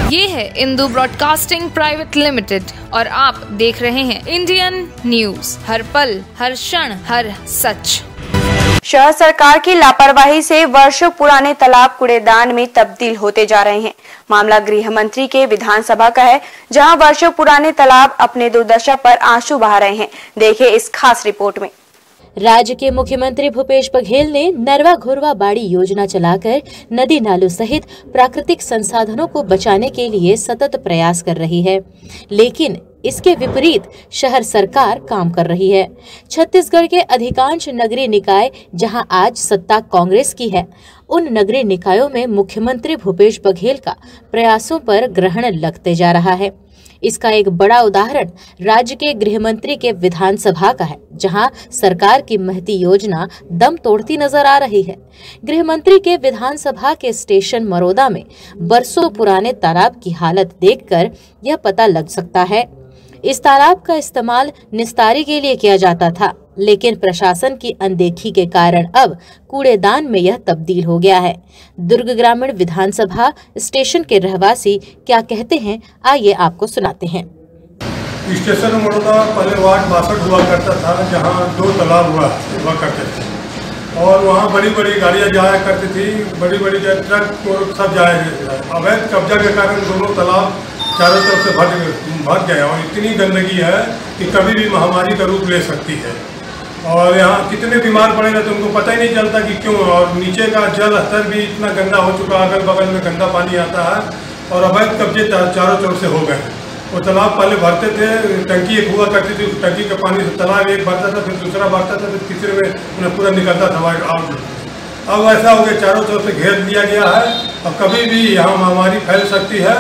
ये है Indu broadcasting private limited और आप देख रहे हैं इंडियन न्यूज, हर पल, हर क्षण, हर सच। शहर सरकार की लापरवाही से वर्षों पुराने तालाब कूड़ेदान में तब्दील होते जा रहे हैं। मामला गृह मंत्री के विधानसभा का है, जहां वर्षों पुराने तालाब अपने दुर्दशा पर आंसू बहा रहे हैं। देखिए इस खास रिपोर्ट में। राज्य के मुख्यमंत्री भूपेश बघेल ने नरवा घुरवा बाड़ी योजना चलाकर नदी नालों सहित प्राकृतिक संसाधनों को बचाने के लिए सतत प्रयास कर रही है, लेकिन इसके विपरीत शहर सरकार काम कर रही है। छत्तीसगढ़ के अधिकांश नगरीय निकाय जहां आज सत्ता कांग्रेस की है, उन नगरीय निकायों में मुख्यमंत्री भूपेश बघेल का प्रयासों पर ग्रहण लगते जा रहा है। इसका एक बड़ा उदाहरण राज्य के गृह मंत्री के विधानसभा का है, जहां सरकार की महती योजना दम तोड़ती नजर आ रही है। गृह मंत्री के विधानसभा के स्टेशन मरोदा में बरसों पुराने तालाब की हालत देखकर यह पता लग सकता है। इस तालाब का इस्तेमाल निस्तारी के लिए किया जाता था, लेकिन प्रशासन की अनदेखी के कारण अब कूड़ेदान में यह तब्दील हो गया है। दुर्ग ग्रामीण विधानसभा स्टेशन के रहवासी क्या कहते हैं, आइए आपको सुनाते हैं। स्टेशन मरोदा पहले वार्ड 62 हुआ करता था, जहां 2 तालाब हुआ करते थे और वहां बड़ी बड़ी गाड़ियां जाया करती थी, बड़ी बड़ी ट्रक और सब जाया। अवैध कब्जा के कारण दोनों तालाब चारों तरफ से भर गए और इतनी गंदगी है कि कभी भी महामारी का रूप ले सकती है। और यहाँ कितने बीमार पड़े रहते उनको पता ही नहीं चलता कि क्यों। और नीचे का जल स्तर भी इतना गंदा हो चुका, अगल बगल में गंदा पानी आता है और अवैध कब्जे चारों तरफ से हो गए। वो तालाब पहले भरते थे, टंकी एक हुआ करती थी, टंकी का पानी से तालाब एक भरता था, फिर दूसरा भरता था, फिर तीसरे में उन्हें पूरा निकलता था। अब ऐसा हो गया, चारों तरफ से घेर दिया गया है और कभी भी यहाँ महामारी फैल सकती है।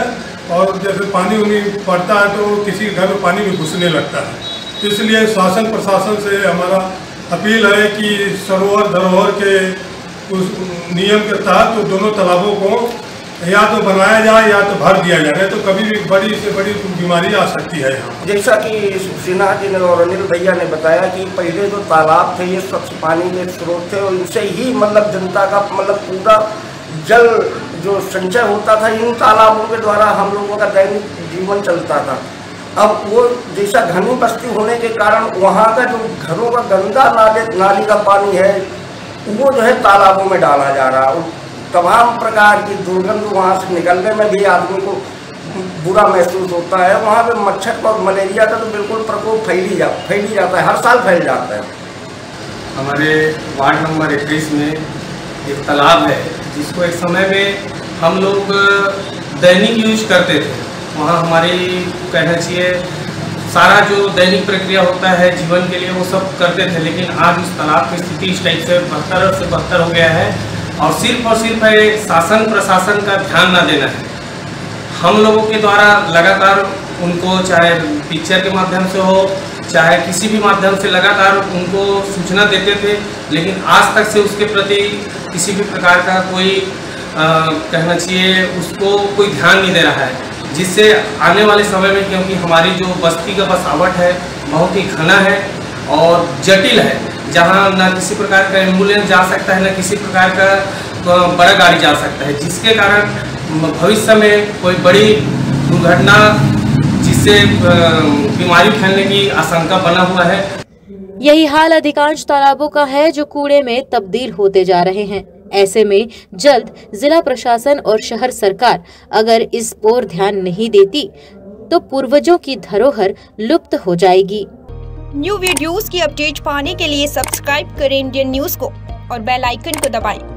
और जैसे पानी उन्हीं पड़ता है तो किसी घर में पानी भी घुसने लगता है। इसलिए शासन प्रशासन से हमारा अपील है कि सरोवर धरोहर के उस नियम के तहत तो दोनों तालाबों को या तो बनाया जाए या तो भर दिया जाए, नहीं तो कभी भी बड़ी से बड़ी बीमारी आ सकती है यहाँ। जैसा कि सिन्हा जी ने और अनिल भैया ने बताया कि पहले जो तालाब थे ये स्वच्छ पानी के स्रोत थे और इनसे ही मतलब जनता का मतलब पूरा जल जो संचय होता था, इन तालाबों के द्वारा हम लोगों का दैनिक जीवन चलता था। अब वो जैसा घनी बस्ती होने के कारण वहाँ का जो घरों का गंदा नाली का पानी है वो जो है तालाबों में डाला जा रहा है। तमाम प्रकार की दुर्गंध वहाँ से निकलने में भी आदमी को बुरा महसूस होता है। वहाँ पे मच्छर और मलेरिया का तो बिल्कुल प्रकोप फैल ही जाता है, हर साल फैल जाता है। हमारे वार्ड नंबर 21 में एक तालाब है जिसको एक समय में हम लोग दैनिक यूज करते थे। वहाँ हमारी कहना चाहिए सारा जो दैनिक प्रक्रिया होता है जीवन के लिए वो सब करते थे, लेकिन आज उस तालाब की स्थिति इस टाइप से बदतर हो गया है और सिर्फ शासन प्रशासन का ध्यान ना देना है। हम लोगों के द्वारा लगातार उनको चाहे पिक्चर के माध्यम से हो चाहे किसी भी माध्यम से लगातार उनको सूचना देते थे, लेकिन आज तक से उसके प्रति किसी भी प्रकार का कोई कहना चाहिए उसको कोई ध्यान नहीं दे रहा है, जिससे आने वाले समय में, क्योंकि हमारी जो बस्ती का बसावट है बहुत ही घना है और जटिल है, जहां ना किसी प्रकार का एम्बुलेंस जा सकता है, ना किसी प्रकार का बड़ा गाड़ी जा सकता है, जिसके कारण भविष्य में कोई बड़ी दुर्घटना जिससे बीमारी फैलने की आशंका बना हुआ है। यही हाल अधिकांश तालाबों का है जो कूड़े में तब्दील होते जा रहे हैं। ऐसे में जल्द जिला प्रशासन और शहर सरकार अगर इस ओर ध्यान नहीं देती तो पूर्वजों की धरोहर लुप्त हो जाएगी। न्यू वीडियोस की अपडेट पाने के लिए सब्सक्राइब करें इंडियन न्यूज को और बेल आइकन को दबाएं।